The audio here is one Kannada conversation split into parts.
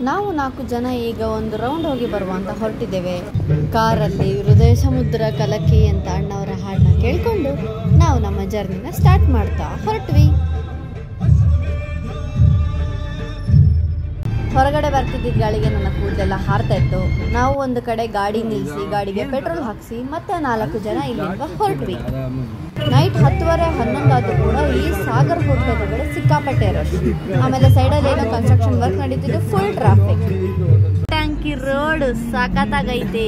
ನಾವು 4 ಜನ ಈಗ ಒಂದು ರೌಂಡ್ ಹೋಗಿ ಬರುವ ಅಂತ ಹೊರಟಿದ್ದೇವೆ. ಕಾರಲ್ಲಿ ಹೃದಯ ಸಮುದ್ರ ಕಲಕಿ ಅಂತ ಅಣ್ಣವರ ಹಾಡನ್ನ ಕೇಳಿಕೊಂಡು ನಾವು ನಮ್ಮ ಜರ್ನಿನ ಸ್ಟಾರ್ಟ್ ಮಾಡ್ತಾ ಹೊರಟ್ವಿ. ಹೊರಗಡೆ ಬರ್ತಿದ್ದ ಗಾಳಿಗೆ ನನ್ನ ಕೂದಲೆಲ್ಲ ಹಾರ್ತಾ ಇತ್ತು. ನಾವು ಒಂದು ಕಡೆ ಗಾಡಿ ನಿಲ್ಲಿಸಿ ಗಾಡಿಗೆ ಪೆಟ್ರೋಲ್ ಹಾಕಿಸಿ ಮತ್ತೆ 4 ಜನ ಇಲ್ಲಿಂದ ಹೊರಟ್ವಿ. ನೈಟ್ 10:30 11 ಆದರೂ ಕೂಡ ಈ ಸಾಗರ್ ಹೋಟೆಲ್ ಒಳಗಡೆ ಸಿಕ್ಕಾಪಟ್ಟೆ ರಶ್. ಆಮೇಲೆ ಸೈಡಲ್ಲಿ ಏನೋ ಕನ್ಸ್ಟ್ರಕ್ಷನ್ ವರ್ಕ್ ನಡೀತಿದ್ದು, ಫುಲ್ ಟ್ರಾಫಿಕ್. ಟ್ಯಾಂಕಿ ರೋಡ್ ಸಖತ್ತಾಗೈತೆ.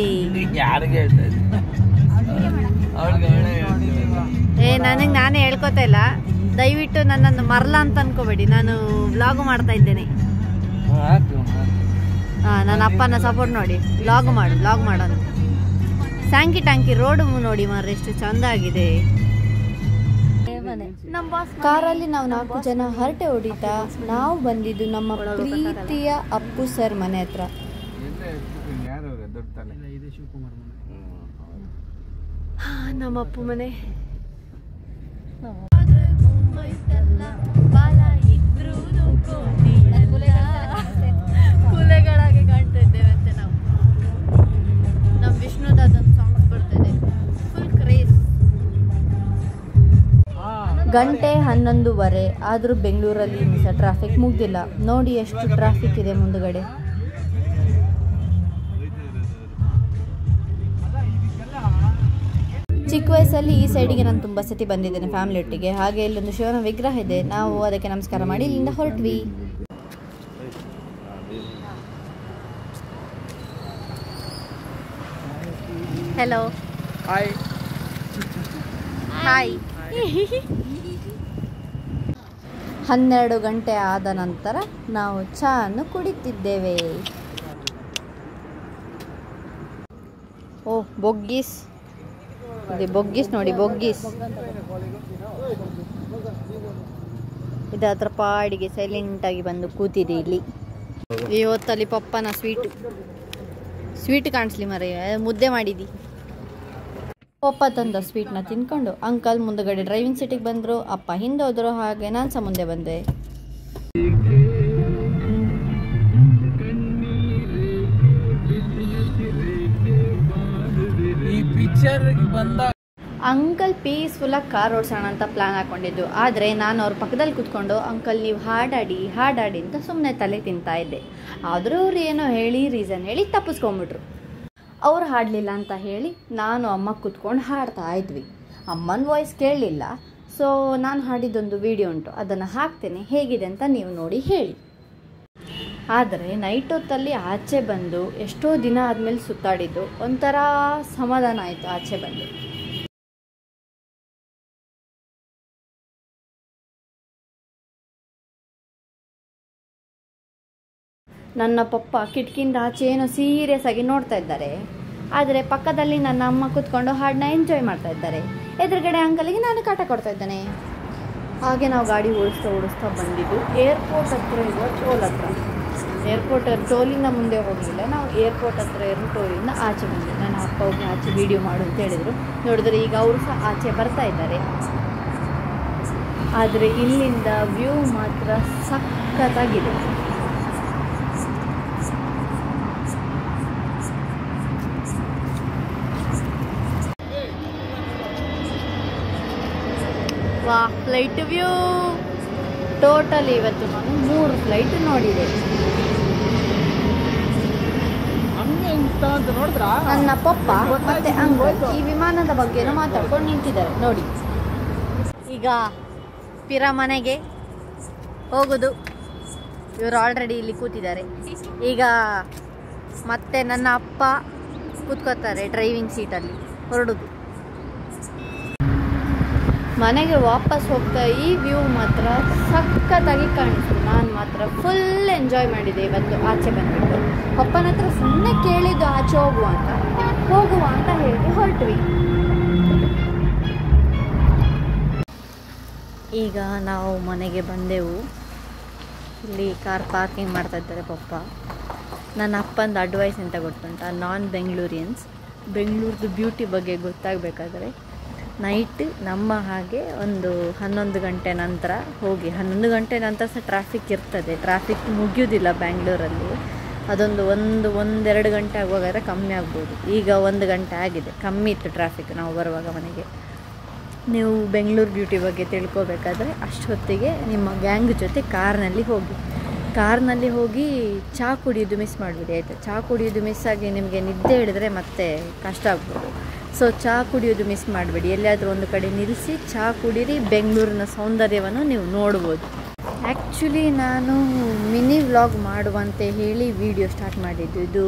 ನಾನೇ ಹೇಳ್ಕೊತಾ ಇಲ್ಲ, ದಯವಿಟ್ಟು ನನ್ನನ್ನು ಮರಲ ಅಂತ ಅನ್ಕೋಬೇಡಿ. ನಾನು ವ್ಲಾಗ್ ಮಾಡ್ತಾ ಇದ್ದೇನೆ. ನನ್ನ ಅಪ್ಪನ ಸಪೋರ್ಟ್ ನೋಡಿ, ವ್ಲಾಗ್ ಮಾಡೋದು. ಟ್ಯಾಂಕಿ ರೋಡ್ ನೋಡಿ ಮಾರ್ರೆ, ಎಷ್ಟು ಚಂದ ಆಗಿದೆ. ಕಾರಲ್ಲಿ ನಾವು 4 ಜನ ಹರಟೆ ಹೊಡಿತಾ ನಾವು ಬಂದಿದ್ದು ನಮ್ಮ ಪ್ರೀತಿಯ ಅಪ್ಪು ಸರ್ ಮನೆ ಹತ್ರ. ನಮ್ಮ ಅಪ್ಪು ಮನೆ ಕುಲೆಗಳಾಗಿ ಕಾಣ್ತಾ ಇದ್ದೇವೆ ಅಂತೆ ನಾವು. ನಮ್ಮ ವಿಷ್ಣುದಾದನ್ ಸಾಂಗ್ಸ್ ಬರ್ತಿದೆ, ಫುಲ್ ಕ್ರೇಜ್. ಗಂಟೆ 11:15 ಆದರೂ ಬೆಂಗಳೂರಲ್ಲಿ ಸಹ ಟ್ರಾಫಿಕ್ ಮುಗ್ದಿಲ್ಲ. ನೋಡಿ ಎಷ್ಟು ಟ್ರಾಫಿಕ್ ಇದೆ ಮುಂದುಗಡೆ. ಚಿಕ್ಕ ವಯಸ್ಸಲ್ಲಿ ಈ ಸೈಡಿಗೆ ನಾನು ತುಂಬ ಸತಿ ಬಂದಿದ್ದೇನೆ ಫ್ಯಾಮಿಲಿ ಒಟ್ಟಿಗೆ. ಹಾಗೆ ಇಲ್ಲೊಂದು ಶಿವನ ವಿಗ್ರಹ ಇದೆ, ನಾವು ಅದಕ್ಕೆ ನಮಸ್ಕಾರ ಮಾಡಿ ಇಲ್ಲಿಂದ ಹೊರಟ್ವಿ. Hello, hi. 12 ಗಂಟೆ ಆದ ನಂತರ ನಾವು ಚಹಾವನ್ನು ಕುಡಿತಿದ್ದೇವೆ. ಓಹ್, ಬೊಗ್ಗೀಸ್ ನೋಡಿ, ಬೊಗ್ಗೀಸ್ ಇದು ಹತ್ರ ಪಾಡಿಗೆ ಸೈಲೆಂಟಾಗಿ ಬಂದು ಕೂತಿದೆ ಇಲ್ಲಿ. ಈ ಹೊತ್ತಲ್ಲಿ ಪಪ್ಪನ ಸ್ವೀಟ್ ಕಾಣಿಸ್ಲಿ ಮರೆ, ಮುದ್ದೆ ಮಾಡಿದಿ. ಪಪ್ಪ ತಂದ ಸ್ವೀಟ್ನ ತಿನ್ಕೊಂಡು ಅಂಕಲ್ ಮುಂದಗಡೆ ಡ್ರೈವಿಂಗ್ ಸೀಟಿಗೆ ಬಂದರು, ಅಪ್ಪ ಹಿಂದೆ ಹೋದರು. ಹಾಗೆ ನಾನು ಸಹ ಮುಂದೆ ಬಂದೆ. ಅಂಕಲ್ ಪೀಸ್ಫುಲ್ಲಾಗಿ ಕಾರ್ ಓಡಿಸೋಣ ಅಂತ ಪ್ಲಾನ್ ಹಾಕೊಂಡಿದ್ದು. ಆದರೆ ನಾನು ಅವ್ರ ಪಕ್ಕದಲ್ಲಿ ಕೂತ್ಕೊಂಡು ಅಂಕಲ್ ನೀವು ಹಾಡಾಡಿ ಅಂತ ಸುಮ್ಮನೆ ತಲೆ ತಿಂತಾ ಇದ್ದೆ. ಆದರೂ ಅವ್ರು ಏನೋ ರೀಸನ್ ಹೇಳಿ ತಪ್ಪಿಸ್ಕೊಂಬಿಟ್ರು. ಅವ್ರು ಹಾಡಲಿಲ್ಲ ಅಂತ ಹೇಳಿ ನಾನು ಅಮ್ಮ ಕೂತ್ಕೊಂಡು ಹಾಡ್ತಾ ಇದ್ವಿ. ಅಮ್ಮನ ವಾಯ್ಸ್ ಕೇಳಲಿಲ್ಲ. ಸೊ ನಾನು ಹಾಡಿದ್ದೊಂದು ವಿಡಿಯೋ ಉಂಟು, ಅದನ್ನು ಹಾಕ್ತೇನೆ, ಹೇಗಿದೆ ಅಂತ ನೀವು ನೋಡಿ ಹೇಳಿ. ಆದರೆ ನೈಟ್ ಹೊತ್ತಲ್ಲಿ ಆಚೆ ಬಂದು ಎಷ್ಟೋ ದಿನ ಆದಮೇಲೆ ಸುತ್ತಾಡಿದ್ದು ಒಂಥರ ಸಮಾಧಾನ ಆಯಿತು ಆಚೆ ಬಂದು. ನನ್ನ ಪಪ್ಪ ಕಿಟಕಿಯಿಂದ ಆಚೆ ಏನೋ ಸೀರಿಯಸ್ ಆಗಿ ನೋಡ್ತಾ ಇದ್ದಾರೆ. ಆದರೆ ಪಕ್ಕದಲ್ಲಿ ನನ್ನ ಅಮ್ಮ ಕೂತ್ಕೊಂಡು ಹಾಡನ್ನ ಎಂಜಾಯ್ ಮಾಡ್ತಾ ಇದ್ದಾರೆ. ಎದುರುಗಡೆ ಅಂಕಲಿಗೆ ನಾನು ಕಾಟ ಕೊಡ್ತಾ ಇದ್ದೇನೆ. ಹಾಗೆ ನಾವು ಗಾಡಿ ಓಡಿಸ್ತಾ ಬಂದಿದ್ದು ಏರ್ಪೋರ್ಟ್ ಹತ್ರ ಇರುವ ಟೋಲ್ ಹತ್ರ. ಏರ್ಪೋರ್ಟ್ ಟೋಲಿಂದ ಮುಂದೆ ಹೋಗಲಿಲ್ಲ, ನಾವು ಏರ್ಪೋರ್ಟ್ ಹತ್ರ ಇರೋ ಟೋಲಿಂದ ಆಚೆ ಬಂದಿದ್ದು. ನನ್ನ ಅಪ್ಪ ಹೋಗಿ ಆಚೆ ವಿಡಿಯೋ ಮಾಡು ಅಂತ ಹೇಳಿದರು. ನೋಡಿದ್ರೆ ಈಗ ಅವರು ಸಹ ಆಚೆ ಬರ್ತಾ ಇದ್ದಾರೆ. ಆದರೆ ಇಲ್ಲಿಂದ ವ್ಯೂ ಮಾತ್ರ ಸಖತ್ತಾಗಿದೆ. ವಾ, ಫ್ಲೈಟ್ ವ್ಯೂ. ಟೋಟಲ್ ಇವತ್ತು ನಾನು 3 ಫ್ಲೈಟ್ ನೋಡಿದೆ. ನನ್ನ ಪಪ್ಪ ಮತ್ತೆ ಅಂಕಲ್ ಈ ವಿಮಾನದ ಬಗ್ಗೆನೂ ಮಾತಾಡ್ಕೊಂಡು ನಿಂತಿದ್ದಾರೆ ನೋಡಿ. ಈಗ ಪಿರ ಮನೆಗೆ ಹೋಗೋದು. ಇವರು ಆಲ್ರೆಡಿ ಇಲ್ಲಿ ಕೂತಿದ್ದಾರೆ. ಈಗ ಮತ್ತೆ ನನ್ನ ಅಪ್ಪ ಕೂತ್ಕೋತಾರೆ ಡ್ರೈವಿಂಗ್ ಸೀಟಲ್ಲಿ, ಹೊರಡೋದು. ಮನೆಗೆ ವಾಪಸ್ ಹೋಗ್ತಾ ಈ ವ್ಯೂ ಮಾತ್ರ ಸಖತ್ತಾಗಿ ಕಾಣಿಸ್ತು. ನಾನು ಮಾತ್ರ ಫುಲ್ ಎಂಜಾಯ್ ಮಾಡಿದೆ ಇವತ್ತು ಆಚೆ ಬಂದ್ಬಿಟ್ಟು. ಪಪ್ಪನ ಹತ್ರ ಸುಮ್ಮನೆ ಕೇಳಿದ್ದು ಆಚೆ ಹೋಗುವ ಅಂತ ಹೇಳಿ ಹೊರಟ್ವಿ. ಈಗ ನಾವು ಮನೆಗೆ ಬಂದೆವು. ಇಲ್ಲಿ ಕಾರ್ ಪಾರ್ಕಿಂಗ್ ಮಾಡ್ತಾ ಇದ್ದಾರೆ ಪಪ್ಪ. ನನ್ನ ಅಪ್ಪಂದು ಅಡ್ವೈಸ್ ಅಂತ ಗೊತ್ತುಂಟ, ನಾನ್ ಬೆಂಗಳೂರಿಯನ್ಸ್ ಬೆಂಗಳೂರದು ಬ್ಯೂಟಿ ಬಗ್ಗೆ ಗೊತ್ತಾಗಬೇಕಾದ್ರೆ ನೈಟ್ ನಮ್ಮ ಹಾಗೆ ಒಂದು 11 ಗಂಟೆ ನಂತರ ಹೋಗಿ. 11 ಗಂಟೆ ನಂತರ ಸಹ ಟ್ರಾಫಿಕ್ ಇರ್ತದೆ, ಟ್ರಾಫಿಕ್ ಮುಗಿಯೋದಿಲ್ಲ ಬ್ಯಾಂಗ್ಳೂರಲ್ಲಿ. ಅದೊಂದು ಒಂದೆರಡು ಗಂಟೆ ಆಗುವಾಗಾದ್ರೆ ಕಮ್ಮಿ ಆಗ್ಬೋದು. ಈಗ 1 ಗಂಟೆ ಆಗಿದೆ, ಕಮ್ಮಿ ಇತ್ತು ಟ್ರಾಫಿಕ್ ನಾವು ಬರುವಾಗ ಮನೆಗೆ. ನೀವು ಬೆಂಗಳೂರು ಬ್ಯೂಟಿ ಬಗ್ಗೆ ತಿಳ್ಕೊಬೇಕಾದ್ರೆ ಅಷ್ಟೊತ್ತಿಗೆ ನಿಮ್ಮ ಗ್ಯಾಂಗ್ ಜೊತೆ ಕಾರ್ನಲ್ಲಿ ಹೋಗಿ ಚಹಾ ಕುಡಿಯೋದು ಮಿಸ್ ಮಾಡಬೇಡಿ ಆಯಿತಾ. ಚಹಾ ಕುಡಿಯೋದು ಮಿಸ್ ಆಗಿ ನಿಮಗೆ ನಿದ್ದೆ ಹಿಡಿದ್ರೆ ಮತ್ತೆ ಕಷ್ಟ ಆಗ್ಬೋದು. ಸೊ ಚಹಾ ಕುಡಿಯೋದು ಮಿಸ್ ಮಾಡಬೇಡಿ. ಎಲ್ಲಿಯಾದರೂ ಒಂದು ಕಡೆ ನಿಲ್ಲಿಸಿ ಚಹಾ ಕುಡೀರಿ, ಬೆಂಗಳೂರಿನ ಸೌಂದರ್ಯವನ್ನು ನೀವು ನೋಡ್ಬೋದು. ಆ್ಯಕ್ಚುಲಿ ನಾನು ಮಿನಿ ವ್ಲಾಗ್ ಮಾಡುವಂತೆ ಹೇಳಿ ವಿಡಿಯೋ ಸ್ಟಾರ್ಟ್ ಮಾಡಿದ್ದು. ಇದು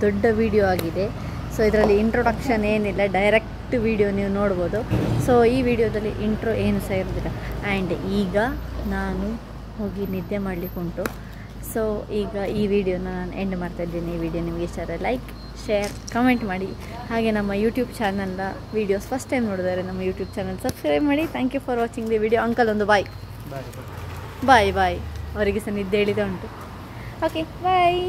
ದೊಡ್ಡ ವಿಡಿಯೋ ಆಗಿದೆ. ಸೊ ಇದರಲ್ಲಿ ಇಂಟ್ರೊಡಕ್ಷನ್ ಏನಿಲ್ಲ, ಡೈರೆಕ್ಟ್ ವಿಡಿಯೋ ನೀವು ನೋಡ್ಬೋದು. ಸೊ ಈ ವಿಡಿಯೋದಲ್ಲಿ ಇಂಟ್ರೋ ಏನು ಸಹ ಇರೋದಿಲ್ಲ. ಆ್ಯಂಡ್ ಈಗ ನಾನು ಹೋಗಿ ನಿದ್ದೆ ಮಾಡಲಿಕ್ಕೆ ಉಂಟು. ಸೊ ಈಗ ಈ ವಿಡಿಯೋನ ನಾನು ಎಂಡ್ ಮಾಡ್ತಾಯಿದ್ದೀನಿ. ಈ ವಿಡಿಯೋ ನಿಮಗೆ ಇಷ್ಟ ಆದರೆ ಲೈಕ್, ಶೇರ್, ಕಮೆಂಟ್ ಮಾಡಿ. ಹಾಗೆ ನಮ್ಮ ಯೂಟ್ಯೂಬ್ ಚಾನಲ್ನ ವೀಡಿಯೋಸ್ ಫಸ್ಟ್ ಟೈಮ್ ನೋಡಿದರೆ ನಮ್ಮ ಯೂಟ್ಯೂಬ್ ಚಾನಲ್ ಸಬ್ಸ್ಕ್ರೈಬ್ ಮಾಡಿ. Thank you for watching the video. Uncle ಒಂದು ಬಾಯ್. ಅವರಿಗೆ ಸಹ ನಿದ್ದೆ ಹೇಳಿದೆ ಉಂಟು. ಓಕೆ ಬಾಯ್.